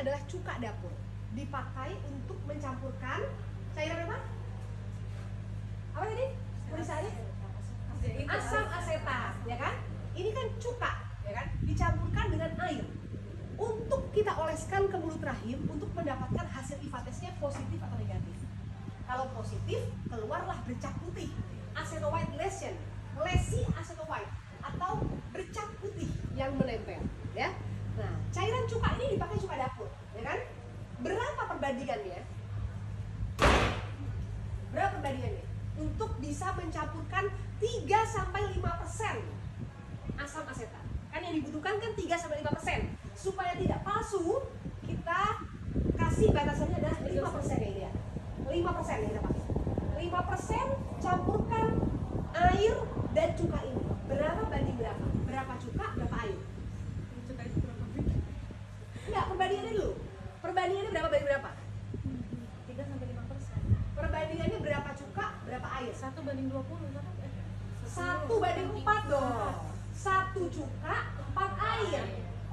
adalah cuka dapur. Dipakai untuk mencampurkan cairan apa? Apa tadi? Tulisannya? Asam asetat, ya kan? Ini kan cuka, ya kan? Dicampurkan dengan air. Untuk kita oleskan ke mulut rahim untuk mendapatkan hasil IVA testnya positif atau negatif. Kalau positif, keluarlah bercak putih, acetowhite lesion, lesi acetowhite atau bercak putih yang menempel, ya. Nah, cairan cuka ini dipakai cuka dapur, ya kan? Berapa perbandingannya? Berapa perbandingannya? Untuk bisa mencampurkan 3-5% asam asetat. Kan yang dibutuhkan kan 3-5%. Supaya tidak palsu, kita kasih batasannya adalah 5% ya, ini ya. 5% yang kita pakai. 5% campurkan air dan cuka ini. Berapa banding berapa? Berapa cuka, berapa air? Cuka itu berapa? Enggak, perbandingannya dulu. Perbandingannya berapa banding berapa? 3-5%. Perbandingannya berapa cuka, berapa air? 1/20 kan? 1/4 dong. 1 cuka, 4 air.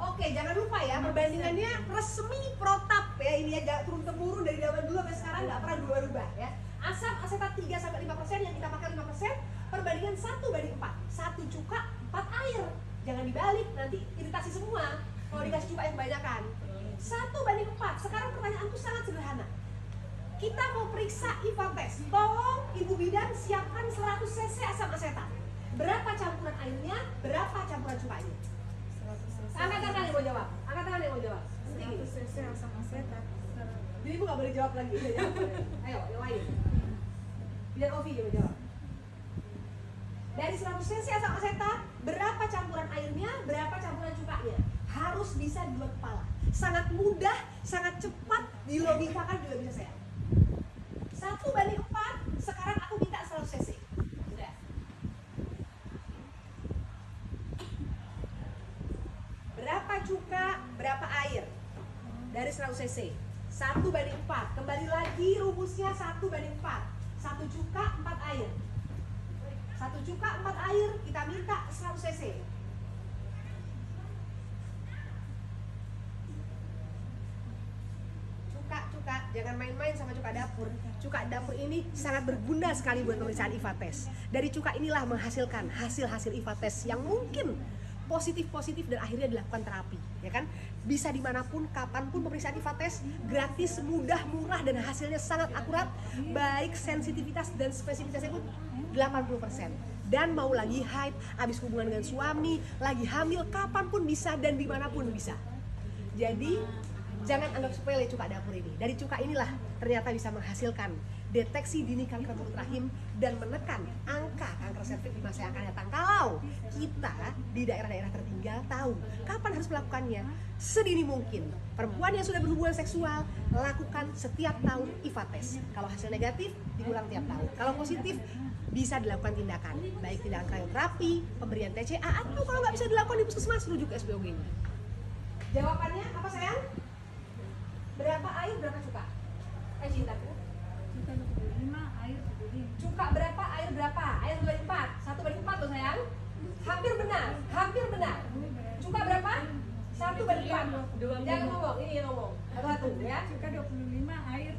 Oke, jangan lupa ya, perbandingannya resmi protap ya. Ini ya, turun temurun dari zaman dulu sampai sekarang nggak pernah berubah-ubah ya. Asam asetat 3-5% yang kita pakai 5%, perbandingan 1/4. 1 cuka, 4 air. Jangan dibalik, nanti iritasi semua kalau dikasih cuka yang kebanyakan. 1/4. Sekarang pertanyaanku sangat sederhana. Kita mau periksa IVA test. Tolong Ibu Bidan siapkan 100 cc asam asetat. Berapa campuran airnya? Berapa campuran cukanya? Angkat tangan yang mau jawab. Angkat tangan yang mau jawab. 100 cc asam asetat. Jadi Ibu nggak boleh jawab lagi. Udah jawab. Ayo, yang lain. Biar Ovi yang mau jawab. Dari 100 cc asam asetat, berapa campuran airnya? Berapa campuran cukanya? Harus bisa di dua kepala. Sangat mudah, sangat cepat, dilogikakan juga bisa saya. 1/4. Sekarang aku minta 100 cc. Udah. Berapa cuka, berapa air? Dari 100 cc. 1/4. Kembali lagi rumusnya 1/4. 1 cuka, 4 air. 1 cuka, 4 air. Kita minta 100 cc. Cuka, jangan main-main sama cuka dapur. Cuka dapur ini sangat berguna sekali buat pemeriksaan IVA test. Dari cuka inilah menghasilkan hasil-hasil IVA test yang mungkin positif dan akhirnya dilakukan terapi, ya kan? Bisa dimanapun, kapanpun pemeriksaan IVA test, gratis, mudah, murah, dan hasilnya sangat akurat. Baik sensitivitas dan spesifitasnya pun 80%. Dan mau lagi haid, habis hubungan dengan suami, lagi hamil, kapanpun bisa dan dimanapun bisa. Jadi jangan anggap sepele cuka dapur ini. Dari cuka inilah ternyata bisa menghasilkan deteksi dini kanker mulut rahim dan menekan angka kanker serviks di masa yang akan datang. Kalau kita di daerah-daerah tertinggal tahu kapan harus melakukannya, sedini mungkin. Perempuan yang sudah berhubungan seksual lakukan setiap tahun IVA test. Kalau hasil negatif diulang tiap tahun. Kalau positif bisa dilakukan tindakan, baik tindakan krioterapi, pemberian TCA, atau kalau nggak bisa dilakukan di puskesmas rujuk SPOG-nya. Jawabannya apa sayang? Berapa air, berapa cuka? Cintaku. Cuka 25, air 75. Cuka berapa, air berapa? Air 24. 1/4 loh sayang. Hampir benar, hampir benar. Cuka berapa? 1/4. Jangan ngomong, ini yang ngomong. Satu-satu ya. Cuka 25, air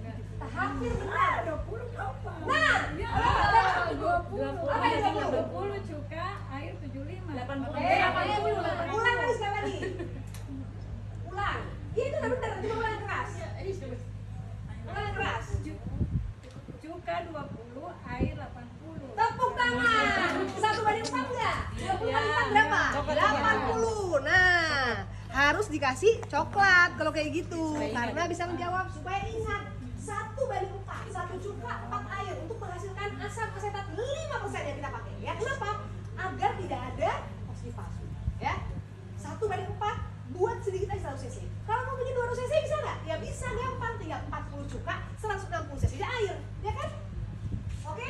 Hampir benar. 20 apa? Nah, Ya, berapa? 20. Apa yang 20? 20 cuka, air 75. 80. Ulang lagi sekali lagi. Ulang. Iya itu udah benar, cuma ulang yang keras. Ulang yang keras. Cuka 20, air 80. Tepuk tangan. 1/4 enggak? 20/4 berapa? 80. Nah, harus dikasih coklat kalau kayak gitu. Karena bisa menjawab supaya ingat 1/4. 1 cuka, 4 air untuk menghasilkan asam asetat 5% yang kita pakai. Ya, kenapa? Agar tidak ada positif palsu. Ya. 1/4 buat sedikit aja 100 cc. Kalau mau bikin 200 cc bisa nggak? Ya bisa, gampang. Tinggal 40 cuka, 160 cc air. Ya kan? Oke?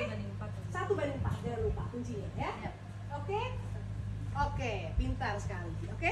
1/4, jangan lupa kuncinya ya. Oke? Oke, pintar sekali. Oke?